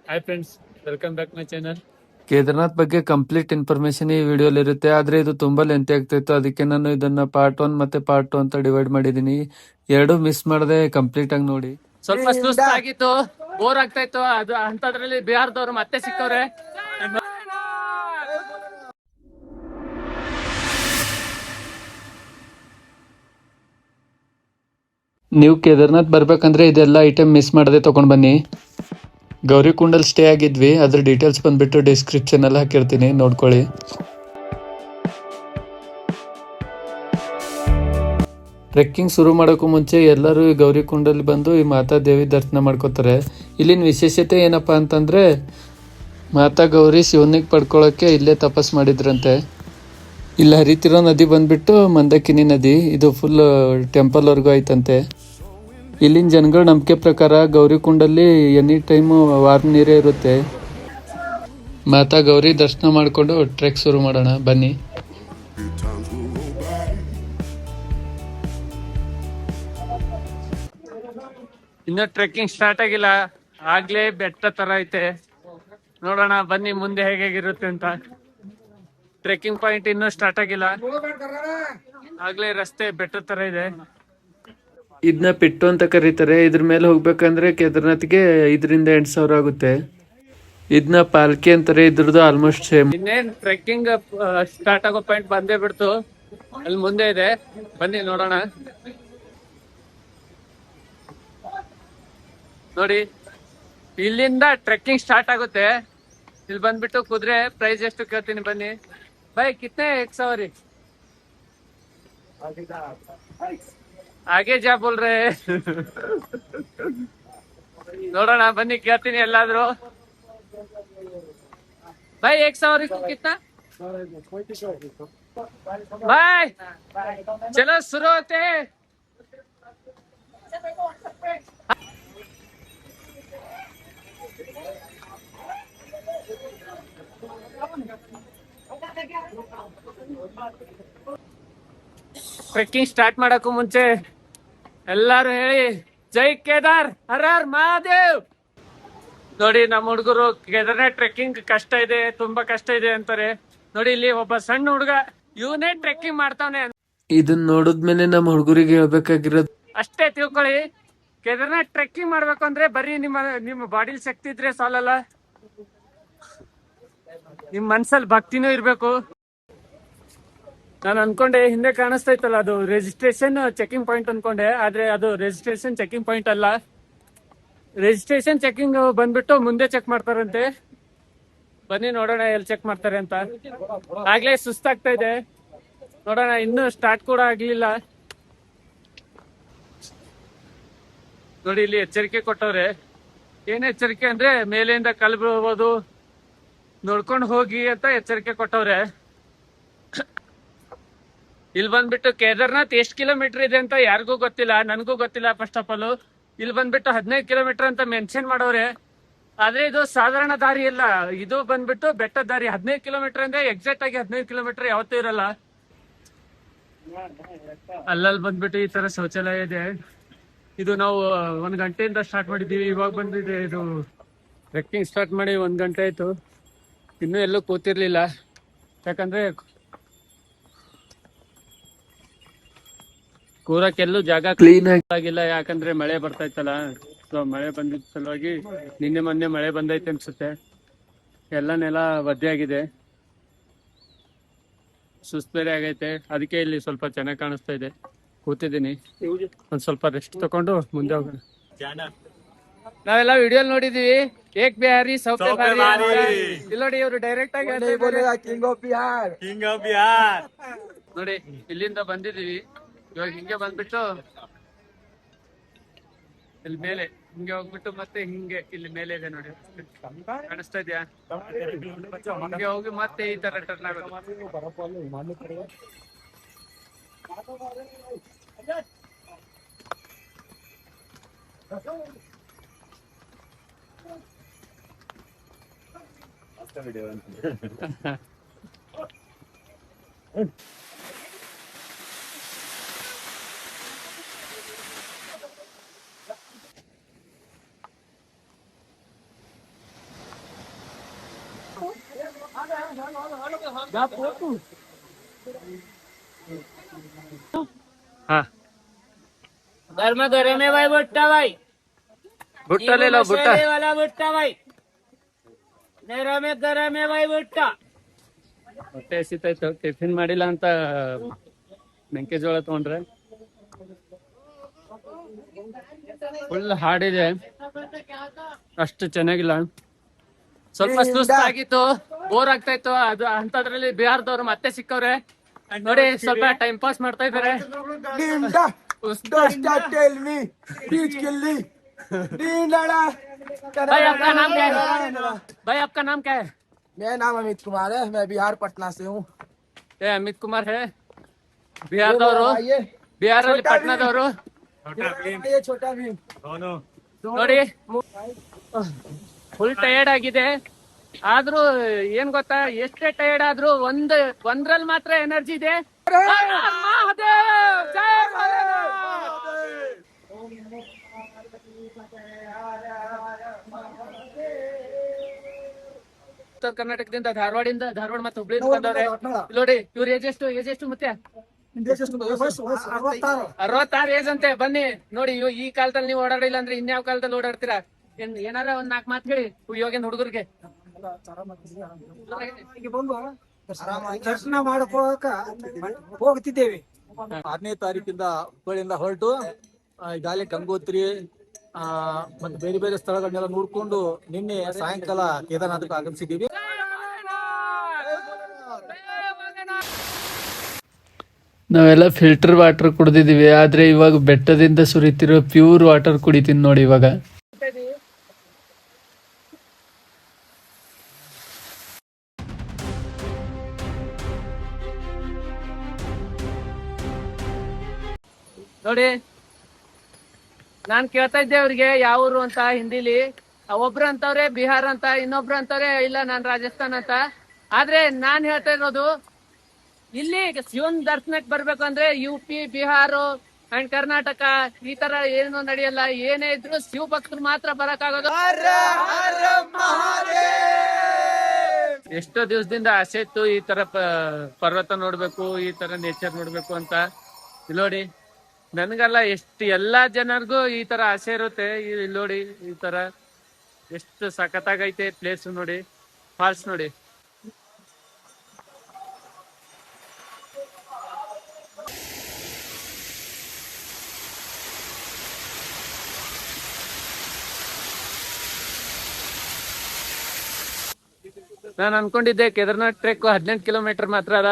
Hi friends, welcome back my channel. Kedarnath ಬಗ್ಗೆ complete information ಈ ವಿಡಿಯೋಲಿ ಇರುತ್ತೆ. ಆದ್ರೆ ಇದು ತುಂಬಾ ಲೆಂತಿ ಆಗ್ತಾಯಿತ್ತು, ಅದಕ್ಕೆ ನಾನು ಇದನ್ನ ಪಾರ್ಟ್ 1 ಮತ್ತೆ ಪಾರ್ಟ್ 2 ಅಂತ ಡಿವೈಡ್ ಮಾಡಿದೀನಿ. ಎರಡು ಮಿಸ್ ಮಾಡದೆ ಕಂಪ್ಲೀಟ್ ಆಗಿ ನೋಡಿ. ಸ್ವಲ್ಪ ಸುಸ್ತಾಗಿತ್ತು, ಬೋರ್ ಆಗ್ತಾ ಇತ್ತು. ಅದು ಅಂತದ್ರಲ್ಲಿ ಬಿಹಾರದವ್ರು ಮತ್ತೆ ಸಿಕ್ಕವ್ರೆ. ನೀವು ಕೇದಾರ್ನಾಥ್ ಬರ್ಬೇಕಂದ್ರೆ ಇದೆಲ್ಲ ಐಟಮ್ ಮಿಸ್ ಮಾಡದೆ ತಗೊಂಡ್ ಬನ್ನಿ. ಗೌರಿಕುಂಡಲ್ ಸ್ಟೇ ಆಗಿದ್ವಿ, ಅದ್ರ ಡೀಟೇಲ್ಸ್ ಬಂದ್ಬಿಟ್ಟು ಡಿಸ್ಕ್ರಿಪ್ಷನ್ ಅಲ್ಲಿ ಹಾಕಿರ್ತೀನಿ, ನೋಡ್ಕೊಳ್ಳಿ. ಟ್ರೆಕ್ಕಿಂಗ್ ಶುರು ಮಾಡೋಕ್ಕೂ ಮುಂಚೆ ಎಲ್ಲರೂ ಈ ಗೌರಿಕುಂಡಲ್ಲಿ ಬಂದು ಈ ಮಾತಾ ದೇವಿ ದರ್ಶನ ಮಾಡ್ಕೋತಾರೆ. ಇಲ್ಲಿನ ವಿಶೇಷತೆ ಏನಪ್ಪಾ ಅಂತಂದ್ರೆ, ಮಾತಾ ಗೌರಿ ಶಿವನಿಗೆ ಪಡ್ಕೊಳ್ಳೋಕೆ ಇಲ್ಲೇ ತಪಸ್ ಮಾಡಿದ್ರಂತೆ. ಇಲ್ಲಿ ಹರಿತಿರೋ ನದಿ ಬಂದ್ಬಿಟ್ಟು ಮಂದಕಿನಿ ನದಿ. ಇದು ಫುಲ್ ಟೆಂಪಲ್ ವರ್ಗೂ ಐತಂತೆ. ಇಲ್ಲಿನ ಜನಗಳ ನಂಬಿಕೆ ಪ್ರಕಾರ ಗೌರಿಕುಂಡಲ್ಲಿ ಎನಿ ಟೈಮು ವಾರ್ಮ್ ನೀರೇ ಇರುತ್ತೆ. ಮಾತಾ ಗೌರಿ ದರ್ಶನ ಮಾಡಿಕೊಂಡು ಟ್ರೆಕ್ ಶುರು ಮಾಡೋಣ ಬನ್ನಿ. ಇನ್ನ ಟ್ರೆಕ್ಕಿಂಗ್ ಸ್ಟಾರ್ಟ್ ಆಗಿಲ್ಲ, ಆಗ್ಲೇ ಬೆಟ್ಟ ತರ ಐತೆ. ನೋಡೋಣ ಬನ್ನಿ ಮುಂದೆ ಹೇಗಿರುತ್ತೆ ಅಂತ. ಟ್ರೆಕ್ಕಿಂಗ್ ಪಾಯಿಂಟ್ ಇನ್ನೂ ಸ್ಟಾರ್ಟ್ ಆಗಿಲ್ಲ, ಆಗ್ಲೇ ರಸ್ತೆ ಬೆಟ್ಟ ತರ ಇದೆ. ಇದನ್ನ ಪಿಟ್ಟು ಅಂತ ಕರೀತಾರೆ. ಇದ್ರ ಮೇಲೆ ಹೋಗ್ಬೇಕಂದ್ರೆ ಕೇದಾರ್ನಾಥ್ಗೆ 5,000-8,000 ಆಗುತ್ತೆ. ಇದನ್ನ ಪಾಲ್ಕಿ ಅಂತಾರೆ. ಇದ್ರದ್ದು ಆಲ್ಮೋಸ್ಟ್ ಸೇಮ್. ಇನ್ನೇನ್ ಟ್ರೆಕ್ಕಿಂಗ್ ಸ್ಟಾರ್ಟ್ ಆಗೋ ಪಾಯಿಂಟ್ ಬಂದೇ ಬಿಡ್ತು, ಅಲ್ಲಿ ಮುಂದೆ ಇದೆ, ಬನ್ನಿ ನೋಡೋಣ. ನೋಡಿ, ಇಲ್ಲಿಂದ ಟ್ರೆಕ್ಕಿಂಗ್ ಸ್ಟಾರ್ಟ್ ಆಗುತ್ತೆ. ಇಲ್ಲಿ ಬಂದ್ಬಿಟ್ಟು ಕುದುರೆ ಪ್ರೈಸ್ ಎಷ್ಟು ಕೇಳ್ತೀನಿ ಬನ್ನಿ. ಬೈ ಕಿತ್ನೆ 100 ಆಗೆ ಜಾ ಬೋಲ್ ರೇ. ನೋಡೋಣ ಬನ್ನಿ, ಕೇಳ್ತೀನಿ ಎಲ್ಲಾದ್ರು. ಬೈ 100 ಕಿತ್ನಾ ಬಾಯ್. ಚಲೋ ಶುರು ಹೋತೆ. ಟ್ರೆಕ್ಕಿಂಗ್ ಸ್ಟಾರ್ಟ್ ಮಾಡಕ್ಕೂ ಮುಂಚೆ ಎಲ್ಲಾರು ಹೇಳಿ ಜೈ ಕೇದಾರ್, ಹರ ಹರ್ ಮಹಾದೇವ್. ನೋಡಿ, ನಮ್ಮ ಹುಡುಗರು ಕೇದಾರ್ನಾಥ್ ಟ್ರೆಕ್ಕಿಂಗ್ ಕಷ್ಟ ಇದೆ, ತುಂಬಾ ಕಷ್ಟ ಇದೆ ಅಂತಾರೆ. ನೋಡಿ, ಇಲ್ಲಿ ಒಬ್ಬ ಸಣ್ಣ ಹುಡುಗ ಇವನೇ ಟ್ರೆಕ್ಕಿಂಗ್ ಮಾಡ್ತಾವನೆ. ಇದನ್ನ ನೋಡಿದ್ಮೇಲೆ ನಮ್ಮ ಹುಡುಗರಿಗೆ ಹೇಳ್ಬೇಕಾಗಿರೋದು ಅಷ್ಟೇ ತಿಳ್ಕೊಳ್ಳಿ, ಕೇದಾರ್ನಾಥ್ ಟ್ರೆಕ್ಕಿಂಗ್ ಮಾಡ್ಬೇಕು ಅಂದ್ರೆ ಬರೀ ನಿಮ್ಮ ಬಾಡಿಲಿ ಶಕ್ತಿ ಇದ್ರೆ ಸಾಲಲ್ಲ, ನಿಮ್ ಮನ್ಸಲ್ಲಿ ಭಕ್ತಿನೂ ಇರ್ಬೇಕು. ನಾನು ಅನ್ಕೊಂಡೆ, ಹಿಂದೆ ಕಾಣಿಸ್ತಾ ಇತ್ತಲ್ಲ, ಅದು ರಿಜಿಸ್ಟ್ರೇಷನ್ ಚೆಕಿಂಗ್ ಪಾಯಿಂಟ್ ಅನ್ಕೊಂಡೆ. ಆದ್ರೆ ಅದು ರಿಜಿಸ್ಟ್ರೇಷನ್ ಚೆಕಿಂಗ್ ಪಾಯಿಂಟ್ ಅಲ್ಲ. ರಿಜಿಸ್ಟ್ರೇಷನ್ ಚೆಕಿಂಗ್ ಬಂದ್ಬಿಟ್ಟು ಮುಂದೆ ಚೆಕ್ ಮಾಡ್ತಾರಂತೆ. ಬನ್ನಿ ನೋಡೋಣ ಎಲ್ಲಿ ಚೆಕ್ ಮಾಡ್ತಾರೆ ಅಂತ. ಆಗ್ಲೇ ಸುಸ್ತಾಗ್ತಾ ಇದೆ, ನೋಡೋಣ. ಇನ್ನೂ ಸ್ಟಾರ್ಟ್ ಕೂಡ ಆಗ್ಲಿಲ್ಲ. ನೋಡಿ, ಇಲ್ಲಿ ಎಚ್ಚರಿಕೆ ಕೊಟ್ಟವ್ರೆ. ಏನ್ ಎಚ್ಚರಿಕೆ ಅಂದ್ರೆ, ಮೇಲೆಯಿಂದ ಕಲ್ಲು ಬೀಳ್ಬೋದು, ನೋಡ್ಕೊಂಡು ಹೋಗಿ ಅಂತ ಎಚ್ಚರಿಕೆ ಕೊಟ್ಟವ್ರೆ. ಇಲ್ಲಿ ಬಂದ್ಬಿಟ್ಟು ಕೇದಾರ್ನಾಥ್ ಎಷ್ಟು ಕಿಲೋಮೀಟರ್ ಇದೆ ಅಂತ ಯಾರಿಗೂ ಗೊತ್ತಿಲ್ಲ, ನನಗೂ ಗೊತ್ತಿಲ್ಲ. ಫಸ್ಟ್ ಆಫ್ ಆಲ್ ಇಲ್ಲಿ ಬಂದ್ಬಿಟ್ಟು 15 ಕಿಲೋಮೀಟರ್ ಅಂತ ಮೆನ್ಷನ್ ಮಾಡವ್ರೆ. ಆದ್ರೆ ಇದು ಸಾಧಾರಣ ದಾರಿ ಇಲ್ಲ, ಇದು ಬಂದ್ಬಿಟ್ಟು ಬೆಟ್ಟದ ದಾರಿ. 15 ಕಿಲೋಮೀಟರ್ ಅಂದ್ರೆ ಎಕ್ಸಾಕ್ಟ್ ಆಗಿ 15 ಕಿಲೋಮೀಟರ್ ಯಾವತ್ತೂ ಇರಲ್ಲ. ಅಲ್ಲಲ್ಲಿ ಬಂದ್ಬಿಟ್ಟು ಈ ತರ ಶೌಚಾಲಯ ಇದೆ. ಇದು ನಾವು 1 ಗಂಟೆಯಿಂದ ಸ್ಟಾರ್ಟ್ ಮಾಡಿದ್ದೀವಿ. ಇವಾಗ ಬಂದಿದೆ, ಇದು ಟ್ರೆಕ್ಕಿಂಗ್ ಸ್ಟಾರ್ಟ್ ಮಾಡಿ 1 ಗಂಟೆ ಆಯ್ತು. ಇನ್ನೂ ಎಲ್ಲೂ ಕೂತಿರ್ಲಿಲ್ಲ, ಯಾಕಂದ್ರೆ ಕೂರಕ್ಕೆಲ್ಲೂ ಜಾಗ ಕ್ಲೀನ್ ಆಗಿಲ್ಲ. ಯಾಕಂದ್ರೆ ಮಳೆ ಬರ್ತಾ ಇತ್ತಲ್ಲ, ಸೊ ಮಳೆ ಬಂದಿದ್ದ ಸಲುವಾಗಿ ನಿನ್ನೆ ಮೊನ್ನೆ ಮಳೆ ಬಂದೈತೆ ಅನ್ಸುತ್ತೆ. ಎಲ್ಲ ನೆಲ ಒದ್ದೆ ಆಗಿದೆ, ಸುಸ್ತು ಬೇರೆ ಆಗೈತೆ. ಅದಕ್ಕೆ ಇಲ್ಲಿ ಸ್ವಲ್ಪ ಚೆನ್ನಾಗಿ ಕಾಣಿಸ್ತಾ ಇದೆ. ಕೂತಿದ್ದೀನಿ, ಒಂದ್ ಸ್ವಲ್ಪ ರೆಸ್ಟ್ ತಕೊಂಡು ಮುಂದೆ ಹೋಗೋಣ. ನಾವೆಲ್ಲ ವಿಡಿಯೋ ನೋಡಿದೀವಿ, ಏಕ್ ಬಿಹಾರಿ ಸೌತೆ ಬಾರಿ. ಇಲ್ಲಿ ನೋಡಿ, ಇವರು ಡೈರೆಕ್ಟ್ ಆಗಿ ನೋಡಿ, ಇಲ್ಲಿಂದ ಬಂದಿದೀವಿ. ಇವಾಗ ಹಿಂಗೆ ಬಂದ್ಬಿಟ್ಟು ಇಲ್ಲಿ ಮೇಲೆ ಹಿಂಗೆ ಹೋಗ್ಬಿಟ್ಟು ಮತ್ತೆ ಹಿಂಗೆ ಇಲ್ಲಿ ಮೇಲೆ ಇದೆ ನೋಡಿ, ಕಾಣಿಸ್ತಾ ಇದ್ಯಾ? ಹಿಂಗೆ ಹೋಗಿ ಮತ್ತೆ ಈ ತರ ಟರ್ನ್ ಆಗೋದು. हाँ गर्मा गर्म है भाई भुट्टा भाई भुट्टा ले लो भुट्टा मसाले वाला भुट्टा भाई नरम है गरम है भाई भुट्टा ಹೊಟ್ಟೆ ಹಸಿತಾಯ್ತು ಟಿಫಿನ್ ಮಾಡಿಲ್ಲ ಅಂತ ಮೆಂಕೆಜೋಳ ತಗೊಂಡ್ರೆ ಫುಲ್ ಹಾಡಿದೆ, ಅಷ್ಟು ಚೆನ್ನಾಗಿಲ್ಲ. ಸ್ವಲ್ಪ ಸುಸ್ತಾಗಿತ್ತು, ಬೋರ್ ಆಗ್ತಾ ಇತ್ತು. ಅದು ಅಂತದ್ರಲ್ಲಿ ಬಿಹಾರದವ್ರು ಮತ್ತೆ ಸಿಕ್ಕವ್ರೆ ನೋಡಿ, ಸ್ವಲ್ಪ ಟೈಮ್ ಪಾಸ್ ಮಾಡ್ತಾ ಇದಾರೆ. भाई आपका नाम क्या है? भाई आपका नाम क्या है? मेरा नाम अमित कुमार है, मैं बिहार पटना से हूँ। ये अमित कुमार है, ಬಿಹಾರದವರು, ಬಿಹಾರಲ್ಲಿ ಪಟ್ನಾದವರು. ये छोटा भीम ನೋಡಿ ಫುಲ್ ಟಯರ್ಡ್ ಆಗಿದೆ. ಆದ್ರೂ ಏನ್ ಗೊತ್ತಾ, ಎಷ್ಟೇ ಟಯರ್ಡ್ ಆದ್ರೂ ಒಂದ್ರಲ್ಲಿ ಮಾತ್ರ ಎನರ್ಜಿ ಇದೆ. ಮಹಾದೇವ್, ಜೈ ಮಹಾದೇವ್. ಉತ್ತರ ಕರ್ನಾಟಕದಿಂದ ಧಾರವಾಡ ಮತ್ತೆ ಹುಬ್ಳಿಯಿಂದ ಬಂದವ್ರೆ. ನೋಡಿ ಇವ್ರ ಏಜೆಷ್ಟು ಮತ್ತೆ 66 ಏಜ್ ಅಂತೆ. ಬನ್ನಿ ನೋಡಿ, ಈ ಕಾಲದಲ್ಲಿ ನೀವು ಓಡಾಡಿಲ್ಲ ಅಂದ್ರೆ ಇನ್ಯಾವ ಕಾಲದಲ್ಲಿ ಓಡಾಡ್ತೀರಾ? ಏನಾರ ಒಂದ್ 4 ಮಾತು ಹೇಳಿ ಇವಾಗಿನ ಹುಡುಗರಿಗೆ. ದರ್ಶನ ಮಾಡ್ಕೋಕ ಹೋಗ್ತಿದ್ದೇವೆ. 6ನೇ ತಾರೀಕಿಂದ ಹುಬ್ಬಳ್ಳಿಯಿಂದ ಹೊರಟು ಈಗಾಗಲೇ ಗಂಗೋತ್ರಿ ಮತ್ತೆ ಬೇರೆ ಬೇರೆ ಸ್ಥಳಗಳನ್ನೆಲ್ಲ ನೋಡ್ಕೊಂಡು ನಿನ್ನೆ ಸಾಯಂಕಾಲ ಕೇದಾರನಾಥಕ್ಕೆ ಆಗಮಿಸಿದ್ದೀವಿ. ನಾವೆಲ್ಲ ಫಿಲ್ಟರ್ ವಾಟರ್ ಕುಡ್ದಿದೀವಿ, ಆದ್ರೆ ಇವಾಗ ಬೆಟ್ಟದಿಂದ ಸುರಿತಿರೋ ಪ್ಯೂರ್ ವಾಟರ್ ಕುಡಿತೀನಿ ನೋಡಿ ಇವಾಗ. ನೋಡಿ ನಾನ್ ಕೇಳ್ತಾ ಇದ್ದೆ ಅವ್ರಿಗೆ ಯಾವ ಊರು ಅಂತ ಹಿಂದಿಲಿ. ಒಬ್ರು ಅಂತವ್ರೆ ಬಿಹಾರ್ ಅಂತ, ಇನ್ನೊಬ್ರು ಅಂತವ್ರೆ ಇಲ್ಲ ನಾನ್ ರಾಜಸ್ಥಾನ್ ಅಂತ. ಆದ್ರೆ ನಾನ್ ಹೇಳ್ತಾ ಇರೋದು, ಇಲ್ಲಿ ಶಿವನ್ ದರ್ಶನಕ್ಕೆ ಬರ್ಬೇಕು ಅಂದ್ರೆ UP, ಬಿಹಾರ ಅಂಡ್ ಕರ್ನಾಟಕ ಈ ತರ ಏನು ನಡೆಯಲ್ಲ. ಏನೇ ಇದ್ರು ಶಿವ ಭಕ್ತರು ಮಾತ್ರ ಬರಕಾಗೋದು. ಎಷ್ಟೋ ದಿವಸದಿಂದ ಆಸೆ ಇತ್ತು ಈ ತರ ಪರ್ವತ ನೋಡ್ಬೇಕು, ಈ ತರ ನೇಚರ್ ನೋಡ್ಬೇಕು ಅಂತ. ಇಲ್ಲಿ ನೋಡಿ, ನನ್ಗಲ್ಲ ಎಲ್ಲಾ ಜನರಿಗೂ ಈ ತರ ಆಸೆ ಇರುತ್ತೆ. ಇಲ್ಲಿ ನೋಡಿ, ಈ ತರ ಎಷ್ಟು ಸಖತ್ತಾಗೈತೆ ಪ್ಲೇಸ್ ನೋಡಿ, ಫಾಲ್ಸ್ ನೋಡಿ. ನಾನು ಅನ್ಕೊಂಡಿದ್ದೆ ಕೇದಾರ್ನಾಥ್ ಟ್ರೆಕ್ 18 ಕಿಲೋಮೀಟರ್ ಮಾತ್ರ ಅಲ್ಲ,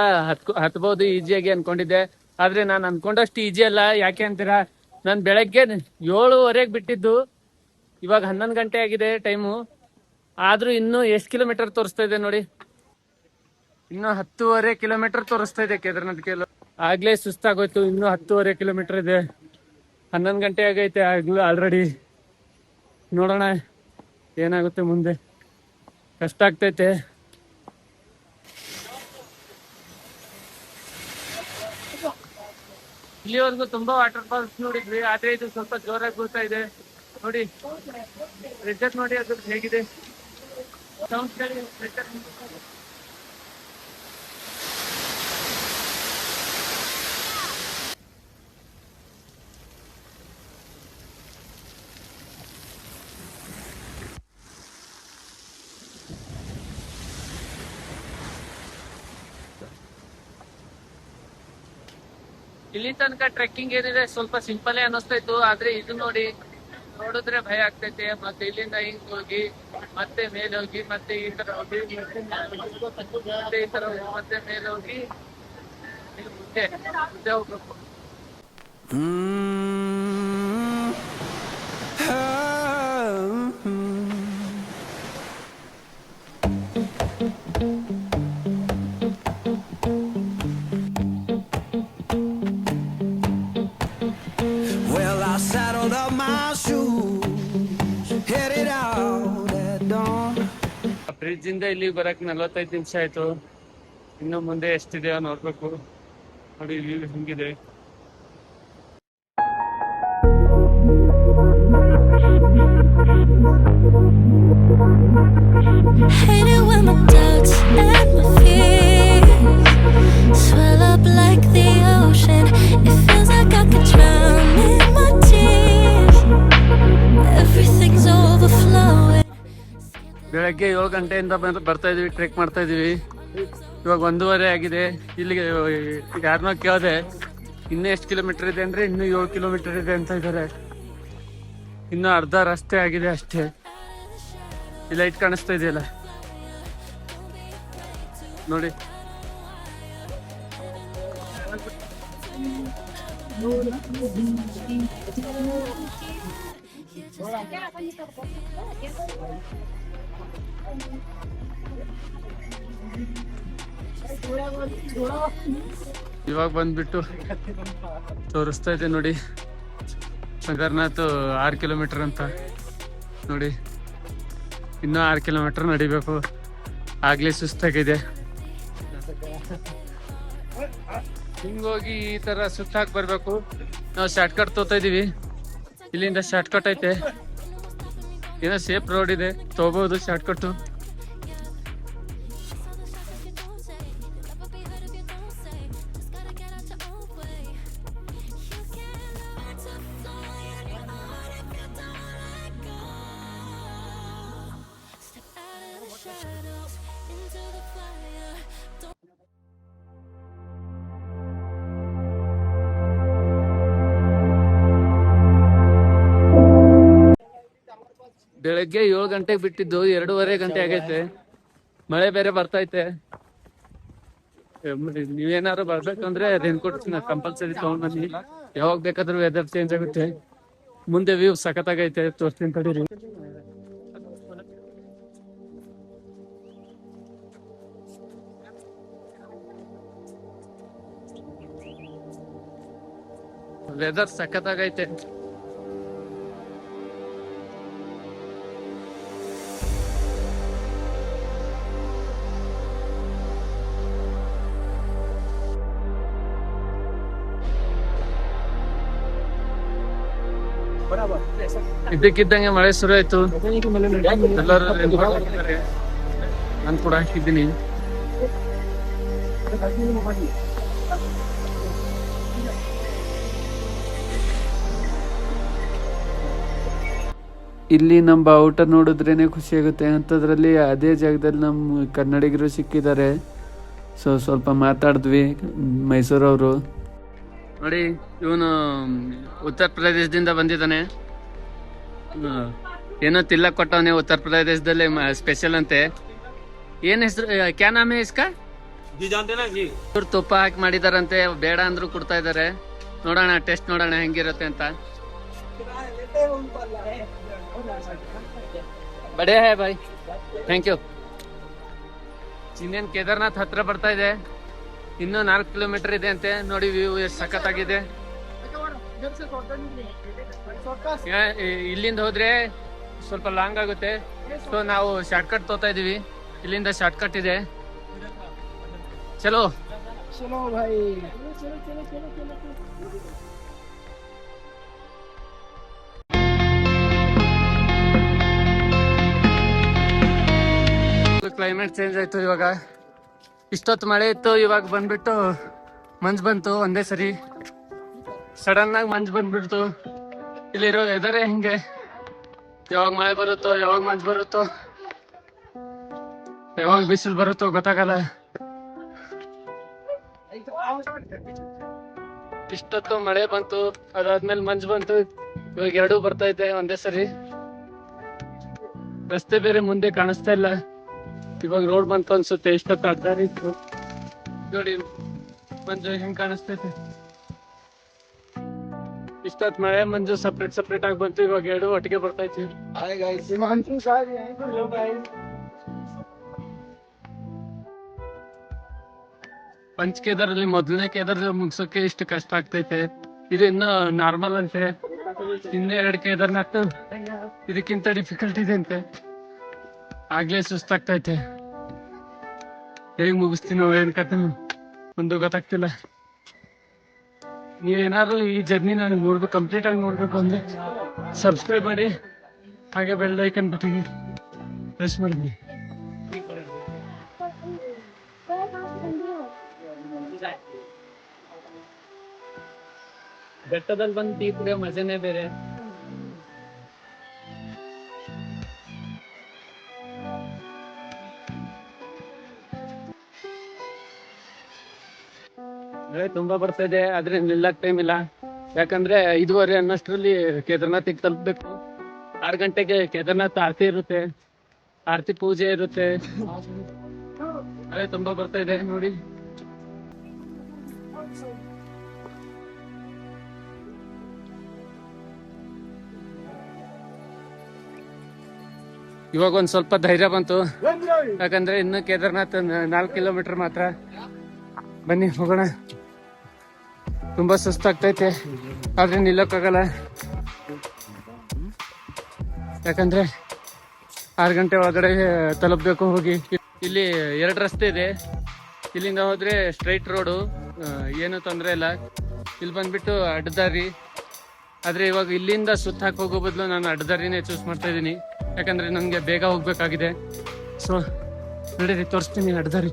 ಹತ್ಬಹುದು ಈಸಿಯಾಗಿ ಅನ್ಕೊಂಡಿದ್ದೆ. ಆದ್ರೆ ನಾನು ಅನ್ಕೊಂಡಷ್ಟು ಈಜಿ ಅಲ್ಲ. ಯಾಕೆ ಅಂತೀರಾ, ನಾನು ಬೆಳಗ್ಗೆ 7:30 ಬಿಟ್ಟಿದ್ದು, ಇವಾಗ 11 ಗಂಟೆ ಆಗಿದೆ ಟೈಮು. ಆದ್ರೂ ಇನ್ನೂ ಎಷ್ಟು ಕಿಲೋಮೀಟರ್ ತೋರಿಸ್ತಾ ಇದೆ ನೋಡಿ, ಇನ್ನು 10.5 ಕಿಲೋಮೀಟರ್ ತೋರಿಸ್ತಾ ಇದೆ ಕೇದಾರ್ನಾಥ್ಗೆ. ಆಗ್ಲೇ ಸುಸ್ತಾಗೋಯ್ತು, ಇನ್ನೂ 10.5 ಕಿಲೋಮೀಟರ್ ಇದೆ. 11 ಗಂಟೆ ಆಗೈತೆ ಆಲ್ರೆಡಿ. ನೋಡೋಣ ಏನಾಗುತ್ತೆ ಮುಂದೆ. ಕಷ್ಟ ಆಗ್ತೈತೆ. ಇಲ್ಲಿವರೆಗೂ ತುಂಬಾ ವಾಟರ್ ಫಾಲ್ಸ್ ನೋಡಿದ್ವಿ, ಆದ್ರೆ ಇದು ಸ್ವಲ್ಪ ಜೋರಾಗಿ ಬೀಳ್ತಾ ಇದೆ ನೋಡಿ. ರಿಸಲ್ಟ್ ನೋಡಿ ಅದು ಹೇಗಿದೆ, ಸೌಂಡ್ ಕೇಳಿ. ಇಲ್ಲಿ ತನಕ ಟ್ರೆಕ್ಕಿಂಗ್ ಏನಿದೆ ಸ್ವಲ್ಪ ಸಿಂಪಲ್ ಅನ್ನಿಸ್ತಾ ಇತ್ತು. ಆದ್ರೆ ಇದು ನೋಡಿದ್ರೆ ಭಯ ಆಗ್ತೈತೆ. ಮತ್ತೆ ಇಲ್ಲಿಂದ ಹಿಂಗ್ ಹೋಗಿ ಮತ್ತೆ ಮೇಲೆ ಹೋಗಿ ಮತ್ತೆ ಈ ತರ ಹೋಗಿ ಮತ್ತೆ ಈ ತರ ಮತ್ತೆ ಮೇಲೆ ಹೋಗಿ ಮುಂದೆ ಹೋಗ್ಬೇಕು. ಬ್ರಿಡ್ಜ್ ಇಂದ ಇಲ್ಲಿ ಬರಕ್ 45 ನಿಮಿಷ ಆಯ್ತು. ಇನ್ನು ಮುಂದೆ ಎಷ್ಟಿದೆಯೋ ನೋಡ್ಬೇಕು. ನೋಡಿ ಇಲ್ಲಿ ಹಿಂಗಿದೆ. Hate it when my doubts and my fears swell up like the ocean. It feels like I could drown in my tears. Everything's overflowing. ಬೆಳಗ್ಗೆ 7 ಗಂಟೆಯಿಂದ ಬರ್ತಾ ಇದೀವಿ, ಟ್ರೆಕ್ ಮಾಡ್ತಾ ಇದೀವಿ. ಇವಾಗ 1:30 ಆಗಿದೆ. ಇಲ್ಲಿಗೆ ಯಾರನ್ನೋ ಕೇಳಿದೆ ಇನ್ನೂ ಎಷ್ಟು ಕಿಲೋಮೀಟರ್ ಇದೆ ಅಂದ್ರೆ ಇನ್ನೂ 7 ಕಿಲೋಮೀಟರ್ ಇದೆ ಅಂತ ಇದ್ದಾರೆ. ಇನ್ನು ಅರ್ಧ ರಸ್ತೆ ಆಗಿದೆ ಅಷ್ಟೇ. ಈ ಲೈಟ್ ಕಾಣಿಸ್ತಾ ಇದೆಯಲ್ಲ ನೋಡಿ. ಇವಾಗ ಬಂದ್ಬಿಟ್ಟು ತೋರಿಸ್ತಾ ಇದೆ ನೋಡಿ, ಸಂಗರ್ನಾಥ್ 6 ಕಿಲೋಮೀಟರ್ ಅಂತ ನೋಡಿ. ಇನ್ನೂ 6 ಕಿಲೋಮೀಟರ್ ನಡಿಬೇಕು, ಆಗ್ಲೇ ಸುಸ್ತಾಗಿದೆ. ಹಿಂಗೋಗಿ ಈ ತರ ಸುತ್ತಾಕ್ ಬರ್ಬೇಕು. ನಾವು ಶಾರ್ಟ್ ಕಟ್ ತೋತಾ ಇದೀವಿ, ಇಲ್ಲಿಂದ ಶಾರ್ಟ್ ಕಟ್ ಐತೆ, ಏನೋ ಸೇಫ್ ರೋಡ್ ಇದೆ, ತಗೋಬಹುದು ಶಾರ್ಟ್ ಕಟ್. ಬೆಳಗ್ಗೆ 7 ಗಂಟೆಗೆ ಬಿಟ್ಟಿದ್ದು 2:30 ಗಂಟೆ ಆಗೈತೆ. ಮಳೆ ಬೇರೆ ಬರ್ತೈತೆ. ನೀವೇನಾದ್ರು ಬರ್ಬೇಕಂದ್ರೆ ರೇನ್ಕೋಟ್ ಕಂಪಲ್ಸರಿ ತಗೊಂಡ್ ಬನ್ನಿ. ಯಾವಾಗ ಬೇಕಾದ್ರೂ ವೆದರ್ ಚೇಂಜ್ ಆಗುತ್ತೆ. ಮುಂದೆ ವ್ಯೂ ಸಖತ್ತಾಗೈತೆ, ತೋರಿಸ್ತೀನಿ ತಡೀರಿ. ವೆದರ್ ಸಖತ್ತಾಗೈತೆ. ಇದ್ದಕ್ಕಿದ್ದಂಗೆ ಮಳೆ ಶುರು ಆಯ್ತು. ಎಲ್ಲರೂ ನಾನು ಕೂಡ ಹಾಕಿದ್ದೀನಿ. ಇಲ್ಲಿ ನಮ್ಮ ಬಾವುಟ ನೋಡಿದ್ರೇನೆ ಖುಷಿ ಆಗುತ್ತೆ. ಅಂಥದ್ರಲ್ಲಿ ಅದೇ ಜಾಗದಲ್ಲಿ ನಮ್ಮ ಕನ್ನಡಿಗರು ಸಿಕ್ಕಿದ್ದಾರೆ. ಸ್ವಲ್ಪ ಮಾತಾಡಿದ್ವಿ ಮೈಸೂರವರು. ನೋಡಿ, ಇವನು ಉತ್ತರ ಪ್ರದೇಶದಿಂದ ಬಂದಿದ್ದಾನೆ. ಏನೋ ತಿಲ್ಲಕ್ ಕೊಟ್ಟವನೇ ಉತ್ತರ ಪ್ರದೇಶದಲ್ಲಿ ಸ್ಪೆಷಲ್ ಅಂತೆ. ಏನ್ ಹೆಸರು, ಕ್ಯಾ ನಾಮ ಹೈ ಇಸ್ಕಾ? ಇವ್ರು ತುಪ್ಪ ಹಾಕಿ ಮಾಡಿದಾರಂತೆ, ಬೇಡ ಅಂದ್ರು ಕೊಡ್ತಾ ಇದಾರೆ. ನೋಡೋಣ, ಟೇಸ್ಟ್ ನೋಡೋಣ ಹೆಂಗಿರುತ್ತೆ ಅಂತ. ಬಡೇ ಹೈ ಬಾಯ್, ಥ್ಯಾಂಕ್ ಯು. ಇನ್ನೇನ್ ಕೇದಾರ್ನಾಥ್ ಹತ್ರ ಬರ್ತಾ ಇದೆ, ಇನ್ನೂ 4 ಕಿಲೋಮೀಟರ್ ಇದೆ ಅಂತೆ. ನೋಡಿ ವ್ಯೂ ಎಷ್ಟು ಸಖತ್ತಾಗಿದೆ. ಇಲ್ಲಿಂದ ಹೋದ್ರೆ ಸ್ವಲ್ಪ ಲಾಂಗ್ ಆಗುತ್ತೆ, ಸೊ ನಾವು ಶಾರ್ಟ್ ಕಟ್ ತೋತಾ ಇದೀವಿ. ಇಲ್ಲಿಂದ ಶಾರ್ಟ್ ಕಟ್ ಇದೆ. ಚಲೋ ಚಲೋ ಭಾಯ್. ಕ್ಲೈಮೇಟ್ ಚೇಂಜ್ ಆಯ್ತು. ಇವಾಗ ಇಷ್ಟೊತ್ತು ಮಳೆ ಇತ್ತು, ಇವಾಗ ಬಂದ್ಬಿಟ್ಟು ಮಂಜು ಬಂತು ಒಂದೇ ಸರಿ. ಸಡನ್ ಆಗಿ ಮಂಜು ಬಂದ್ಬಿಡ್ತು. ಇಲ್ಲಿರೋ ವೆದರೇ ಹಿಂಗೆ, ಯಾವಾಗ ಮಳೆ ಬರುತ್ತೋ, ಯಾವಾಗ ಮಂಜು ಬರುತ್ತೋ, ಯಾವಾಗ ಬಿಸಿಲು ಬರುತ್ತೋ ಗೊತ್ತಾಗಲ್ಲ. ಇಷ್ಟೊತ್ತು ಮಳೆ ಬಂತು, ಅದಾದ್ಮೇಲೆ ಮಂಜು ಬಂತು. ಇವಾಗ ಎರಡೂ ಬರ್ತಾ ಇದೆ ಒಂದೇ ಸರಿ. ರಸ್ತೆ ಬೇರೆ ಮುಂದೆ ಕಾಣಿಸ್ತಾ ಇಲ್ಲ. ಇವಾಗ ರೋಡ್ ಬಂತು ಅನ್ಸುತ್ತೆ. ಇಷ್ಟೊತ್ತು ಅಡ್ಡಾಡಿ ಇತ್ತು ನೋಡಿ, ಮಂಜು ಹೆಂಗ್ ಕಾಣಿಸ್ತೈತೆ. ಇಷ್ಟೊತ್ತು ಮಳೆ ಮಂಜು ಸಪ್ರೇಟ್ ಆಗಿ ಬಂತು. ಇವಾಗ ಎರಡು ಒಟ್ಟಿಗೆ ಬರ್ತೈತಿ. ಪಂಚ್ ಕೇದಾರಲ್ಲಿ ಮೊದಲನೇ ಕೇದಾರ ಮುಗ್ಸೋಕೆ ಇಷ್ಟು ಕಷ್ಟ ಆಗ್ತೈತೆ. ಇದು ಇನ್ನು ನಾರ್ಮಲ್ ಅಂತೆ. ಇನ್ನೇ 2 ಕೇದಾರ್ನಾಥ್ ಇದಕ್ಕಿಂತ ಡಿಫಿಕಲ್ಟ್ ಇದೆ ಅಂತೆ. ಆಗ್ಲೇ ಸುಸ್ತಾಗ್ತೈತೆ. ಹೇಗ್ ಮುಗಿಸ್ತೀನೋ ಏನ್ ಕತೆ ಒಂದು ಗೊತ್ತಾಗ್ತಿಲ್ಲ. ನೀವೇನಾದ್ರು ಈ ಜರ್ನಿ ನಾನು ಕಂಪ್ಲೀಟ್ ಆಗಿ ನೋಡ್ಬೇಕು ಅಂದ್ರೆ ಸಬ್ಸ್ಕ್ರೈಬ್ ಮಾಡಿ, ಹಾಗೆ ಬೆಲ್ ಐಕನ್ ಬಟನ್ ಪ್ರೆಸ್ ಮಾಡಿ. ಬೆಟ್ಟದಲ್ಲಿ ಬಂದು ಟೀ ಕುಡಿಯೋ ಮಜಾನೇ ಬೇರೆ. ಮಳೆ ತುಂಬಾ ಬರ್ತಾ ಇದೆ, ಆದ್ರೆ ನಿಲ್ಲಕ್ ಟೈಮ್ ಇಲ್ಲ. ಯಾಕಂದ್ರೆ 5:30 ಅನ್ನಷ್ಟರಲ್ಲಿ ಕೇದಾರ್ನಾಥಿಗೆ ತಲುಪಬೇಕು. 6 ಗಂಟೆಗೆ ಕೇದಾರ್ನಾಥ್ ಆರತಿ ಇರುತ್ತೆ, ಆರತಿ ಪೂಜೆ ಇರುತ್ತೆ. ಮಳೆ ತುಂಬಾ ಬರ್ತಾ ಇದೆ ನೋಡಿ. ಇವಾಗ ಒಂದ್ ಸ್ವಲ್ಪ ಧೈರ್ಯ ಬಂತು, ಯಾಕಂದ್ರೆ ಇನ್ನು ಕೇದಾರ್ನಾಥ್ 4 ಕಿಲೋಮೀಟರ್ ಮಾತ್ರ. ಬನ್ನಿ ಹೋಗೋಣ. ತುಂಬಾ ಸುಸ್ತಾಗ್ತೈತೆ, ಆದ್ರೆ ನಿಲ್ಲಕ್ಕಾಗಲ್ಲ. ಯಾಕಂದ್ರೆ 6 ಗಂಟೆ ಒಳಗಡೆ ತಲುಪಬೇಕು ಹೋಗಿ. ಇಲ್ಲಿ 2 ರಸ್ತೆ ಇದೆ. ಇಲ್ಲಿಂದ ಹೋದ್ರೆ ಸ್ಟ್ರೈಟ್ ರೋಡು, ಏನು ತೊಂದರೆ ಇಲ್ಲ. ಇಲ್ಲಿ ಬಂದ್ಬಿಟ್ಟು ಅಡ್ಡದಾರಿ. ಆದ್ರೆ ಇವಾಗ ಇಲ್ಲಿಂದ ಸುತ್ತಾಕ್ ಹೋಗೋ ಬದಲು ನಾನು ಅಡ್ಡದಾರಿನೇ ಚೂಸ್ ಮಾಡ್ತಾ ಇದ್ದೀನಿ, ಯಾಕಂದ್ರೆ ನನಗೆ ಬೇಗ ಹೋಗ್ಬೇಕಾಗಿದೆ. ಸೊ ನಡೀರಿ, ತೋರಿಸ್ತೀನಿ ಅಡ್ಡದಾರಿ.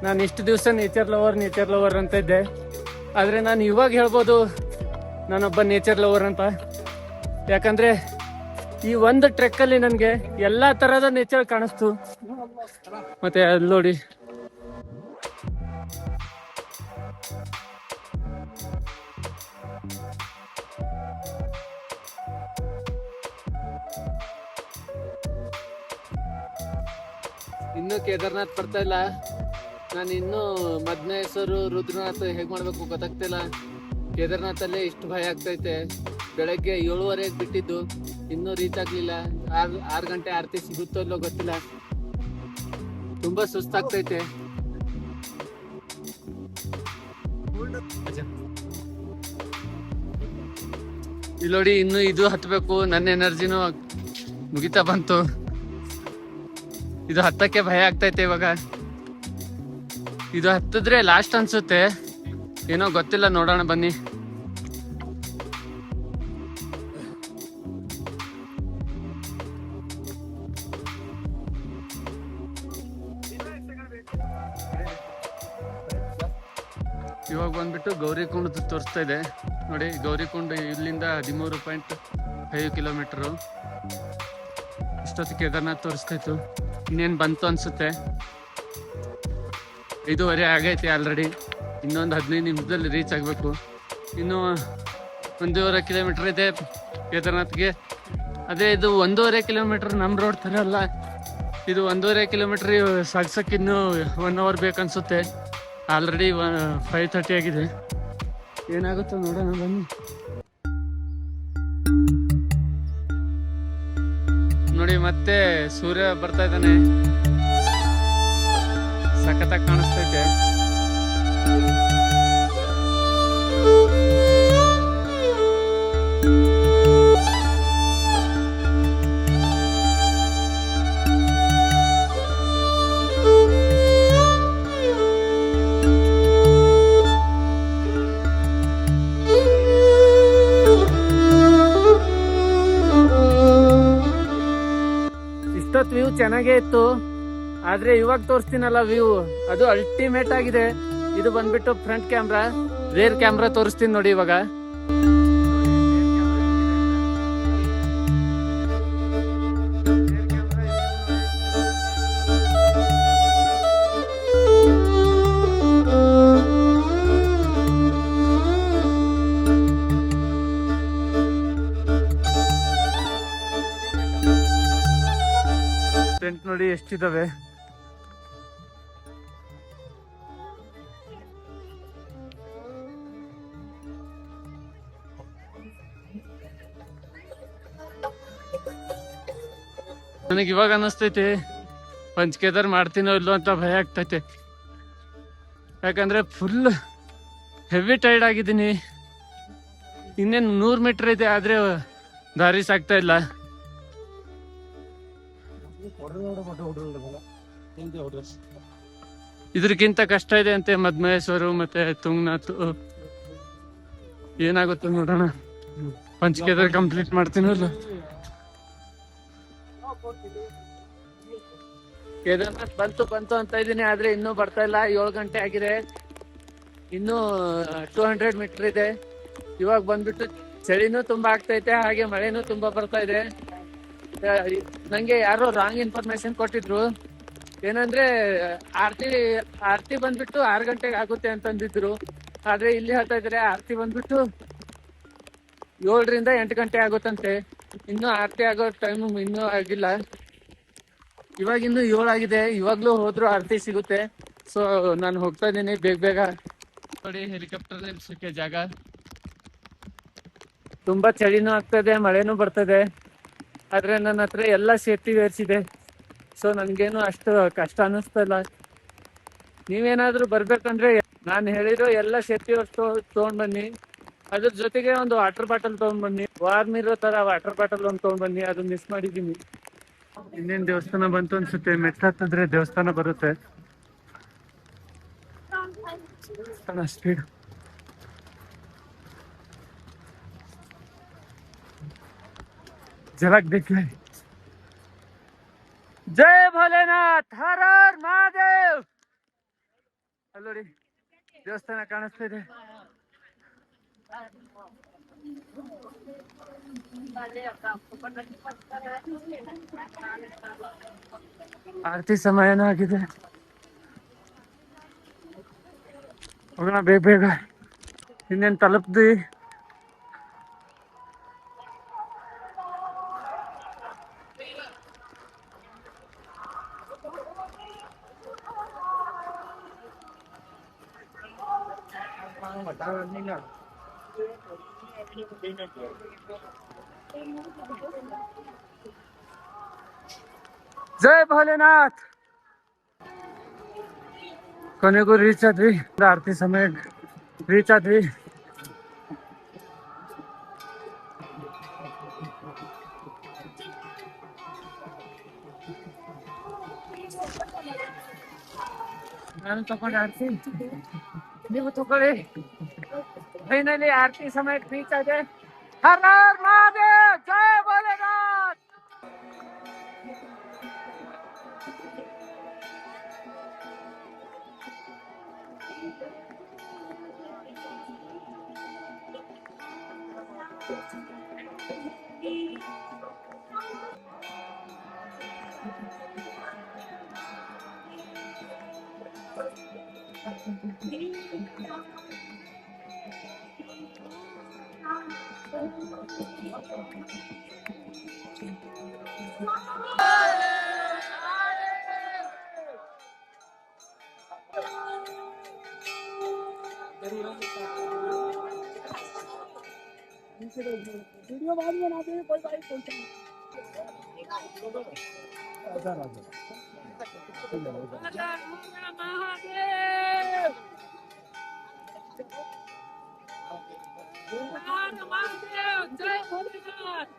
ನಾನು ಇಷ್ಟು ದಿವಸ ನೇಚರ್ ಲವರ್ ಅಂತ ಇದ್ದೆ, ಆದ್ರೆ ನಾನು ಇವಾಗ ಹೇಳ್ಬೋದು ನಾನೊಬ್ಬ ನೇಚರ್ ಲವರ್ ಅಂತ. ಯಾಕಂದ್ರೆ ಈ ಒಂದು ಟ್ರೆಕ್ಕಲ್ಲಿ ನನಗೆ ಎಲ್ಲಾ ತರಹದ ನೇಚರ್ ಕಾಣಿಸ್ತು. ಮತ್ತೆ ಅಲ್ಲಿ ನೋಡಿ, ಇನ್ನು ಕೇದಾರ್ನಾಥ್ ಬರ್ತಾ ಇಲ್ಲ. ನಾನು ಇನ್ನೂ ಮದ್ನೇಶ್ವರು, ರುದ್ರನಾಥ್ ಹೇಗ್ ಮಾಡ್ಬೇಕು ಗೊತ್ತಾಗ್ತಿಲ್ಲ. ಕೇದಾರ್ನಾಥಲ್ಲೇ ಇಷ್ಟು ಭಯ ಆಗ್ತೈತೆ. ಬೆಳಗ್ಗೆ 7:30 ಬಿಟ್ಟಿದ್ದು, ಇನ್ನೂ ರೀಚ್ ಆಗ್ಲಿಲ್ಲ. 6 ಗಂಟೆ ಆರತಿ ಸಿಗುತ್ತೋ ಇಲ್ಲೋ ಗೊತ್ತಿಲ್ಲ. ತುಂಬಾ ಸುಸ್ತಾಗ್ತೈತೆ. ಇಲ್ಲಿ ನೋಡಿ, ಇನ್ನು ಇದು ಹತ್ಬೇಕು. ನನ್ನ ಎನರ್ಜಿನೂ ಮುಗಿತಾ ಬಂತು. ಇದು ಹತ್ತಕ್ಕೆ ಭಯ ಆಗ್ತೈತೆ ಇವಾಗ. ಇದು ಹತ್ತಿದ್ರೆ ಲಾಸ್ಟ್ ಅನ್ಸುತ್ತೆ, ಏನೋ ಗೊತ್ತಿಲ್ಲ, ನೋಡೋಣ ಬನ್ನಿ. ಇವಾಗ ಬಂದ್ಬಿಟ್ಟು ಗೌರಿಕುಂಡ ತೋರಿಸ್ತಾ ಇದೆ ನೋಡಿ. ಗೌರಿಕುಂಡ ಇಲ್ಲಿಂದ 13.5 ಕಿಲೋಮೀಟರು. ಇಷ್ಟೊತ್ತು ಕೇದಾರ್ನಾಥ್ ತೋರಿಸ್ತಾ ಇತ್ತು, ಇನ್ನೇನು ಬಂತು ಅನ್ಸುತ್ತೆ. 5:30 ಆಗೈತೆ ಆಲ್ರೆಡಿ. ಇನ್ನೊಂದು 15 ನಿಮಿಷದಲ್ಲಿ ರೀಚ್ ಆಗಬೇಕು. ಇನ್ನು 1.5 ಕಿಲೋಮೀಟರ್ ಇದೆ ಕೇದಾರ್ನಾಥ್ಗೆ. ಅದೇ ಇದು 1.5 ಕಿಲೋಮೀಟರ್ ನಮ್ಮ ರೋಡ್ ಥರ ಅಲ್ಲ. ಇದು 1.5 ಕಿಲೋಮೀಟರ್ ಸಾಗ್ಸಕ್ಕೆ ಇನ್ನೂ 1 ಅವರ್ ಬೇಕನ್ಸುತ್ತೆ. ಆಲ್ರೆಡಿ 5:30 ಆಗಿದೆ. ಏನಾಗುತ್ತೋ ನೋಡೋಣ ಬನ್ನಿ. ನೋಡಿ, ಮತ್ತೆ ಸೂರ್ಯ ಬರ್ತಾ ಇದ್ದಾನೆ, ಸಖತ್ತಾಗಿ ಕಾಣಿಸ್ತೈತೆ. ಇಷ್ಟೊತ್ತು ವ್ಯೂ ಚೆನ್ನಾಗೇ ಇತ್ತು, ಆದ್ರೆ ಇವಾಗ ತೋರಿಸ್ತೀನಲ್ಲ ವ್ಯೂ, ಅದು ಅಲ್ಟಿಮೇಟ್ ಆಗಿದೆ. ಇದು ಬಂದ್ಬಿಟ್ಟು ಫ್ರಂಟ್ ಕ್ಯಾಮ್ರಾ, ರೇರ್ ಕ್ಯಾಮ್ರಾ ತೋರಿಸ್ತೀನಿ ನೋಡಿ ಇವಾಗ. ಫ್ರಂಟ್ ನೋಡಿ ಎಷ್ಟಿದಾವೆ. ನನಗೆ ಇವಾಗ ಅನ್ನಿಸ್ತೈತೆ ಪಂಚಕೇದಾರ್ ಮಾಡ್ತೀನೋ ಇಲ್ಲೋ ಅಂತ ಭಯ ಆಗ್ತೈತೆ. ಯಾಕಂದ್ರೆ ಫುಲ್ ಹೆವಿ ಟೈರ್ಡ್ ಆಗಿದ್ದೀನಿ. ಇನ್ನೇನು 100 ಮೀಟರ್ ಇದೆ, ಆದ್ರೆ ದಾರಿ ಸಾಕ್ತಾ ಇಲ್ಲ. ಇದಕ್ಕಿಂತ ಕಷ್ಟ ಇದೆ ಅಂತೆ ಮದ್ಮೇಶ್ವರು ಮತ್ತೆ ತುಂಗನಾಥ್. ಏನಾಗುತ್ತೆ ನೋಡೋಣ. ಪಂಚಕೇದಾರ್ ಕಂಪ್ಲೀಟ್ ಮಾಡ್ತೀನಲ್ಲ. ಕೇದಾರ್ನಾಥ್ ಬಂತು ಬಂತು ಅಂತ ಇದೀನಿ, ಆದ್ರೆ ಇನ್ನೂ ಬರ್ತಾ ಇಲ್ಲ. 7 ಗಂಟೆ ಆಗಿದೆ, ಇನ್ನೂ 200 ಮೀಟರ್ ಇದೆ. ಇವಾಗ ಬಂದ್ಬಿಟ್ಟು ಚಳಿನೂ ತುಂಬಾ ಆಗ್ತೈತೆ, ಹಾಗೆ ಮಳೆನೂ ತುಂಬಾ ಬರ್ತಾ ಇದೆ. ನಂಗೆ ಯಾರೋ ರಾಂಗ್ ಇನ್ಫಾರ್ಮೇಶನ್ ಕೊಟ್ಟಿದ್ರು. ಏನಂದ್ರೆ ಆರ್ತಿ ಬಂದ್ಬಿಟ್ಟು 6 ಗಂಟೆಗೆ ಆಗುತ್ತೆ ಅಂತಂದಿದ್ರು. ಆದ್ರೆ ಇಲ್ಲಿ ಹೇಳ್ತಾ ಇದ್ರೆ ಆರ್ತಿ ಬಂದ್ಬಿಟ್ಟು 7ರಿಂದ 8 ಗಂಟೆ ಆಗುತ್ತಂತೆ. ಇನ್ನು ಆರತಿ ಆಗೋ ಟೈಮ್ ಇನ್ನೂ ಆಗಿಲ್ಲ. ಇವಾಗ ಇನ್ನು 7 ಆಗಿದೆ. ಇವಾಗ್ಲೂ ಹೋದ್ರು ಆರತಿ ಸಿಗುತ್ತೆ. ಸೊ ನಾನು ಹೋಗ್ತಾ ಇದ್ದೀನಿ ಬೇಗ ಬೇಗ. ನೋಡಿ ಹೆಲಿಕಾಪ್ಟರ್ ನಿಲ್ಸಕ್ಕೆ ಜಾಗ. ತುಂಬಾ ಚಳಿನೂ ಆಗ್ತದೆ, ಮಳೆನೂ ಬರ್ತದೆ. ಆದ್ರೆ ನನ್ನ ಹತ್ರ ಎಲ್ಲ ಸೇಫ್ಟಿ ವೇರ್ಸ್ ಇದೆ, ಸೊ ನನ್ಗೇನು ಅಷ್ಟು ಕಷ್ಟ ಅನ್ನಿಸ್ತಲ್ಲ. ನೀವೇನಾದ್ರೂ ಬರ್ಬೇಕಂದ್ರೆ ನಾನು ಹೇಳಿರೋ ಎಲ್ಲ ಸೇಫ್ಟಿ ವೇರ್ಸ್ ತಗೊಂಡ್ ಬನ್ನಿ. ಅದ್ರ ಜೊತೆಗೆ ಒಂದು ವಾಟರ್ ಬಾಟಲ್ ತಗೊಂಡ್ ಬನ್ನಿ, ವಾರ್ಮ್ ಇರೋ ತರ ವಾಟರ್ ಬಾಟಲ್ ಒಂದು ತಗೊಂಡ್ ಬನ್ನಿ. ಅದು ಮಿಸ್ ಮಾಡಿದೀನಿ. ಇನ್ನೇನ್ ದೇವಸ್ಥಾನ ಬಂತು ಅನ್ಸುತ್ತೆ. ಮೆಟ್ಲು ಹತ್ತಿದ್ರೆ ದೇವಸ್ಥಾನ ಬರುತ್ತೆ. ಸ್ಪೀಡ್ झलक दिख रही. जय भोलेनाथ, हर हर महादेव. ಅಲ್ಲೋಡಿ ದೇವಸ್ಥಾನ ಕಾಣಿಸ್ತಾ ಇದೆ. ಆರತಿ ಸಮಯನೂ ಆಗಿದೆ. ಹೋಗೋಣ ಬೇಗ ಬೇಗ. ಇನ್ನೇನು ತಲುಪ್ದಿ. ಜೈ ಭೋಲೆನಾಥ್. ಕೊನೆಗೂ ರೀಚ್ ಆದ್ವಿ. ಆರತಿ ಸಮಯ ರೀಚ್ ಆದ್ವಿ. ನಾನು ತಗೊಂಡೆ ಆರತಿ, ನೀವು ತಗೊಳ್ಳಿ. ಫೈನಲಿ ಆರತಿ ಸಮಯಕ್ಕೆ ರೀಚ್ ಆಗಿದೆ. ಹರ ಹರ್ ಮಹಾದೇವ್, ಜೈ ಭೋಲೆನಾಥ್. वीडियो बाद में बनाते हैं, कोई बाइक जय भोलेनाथ.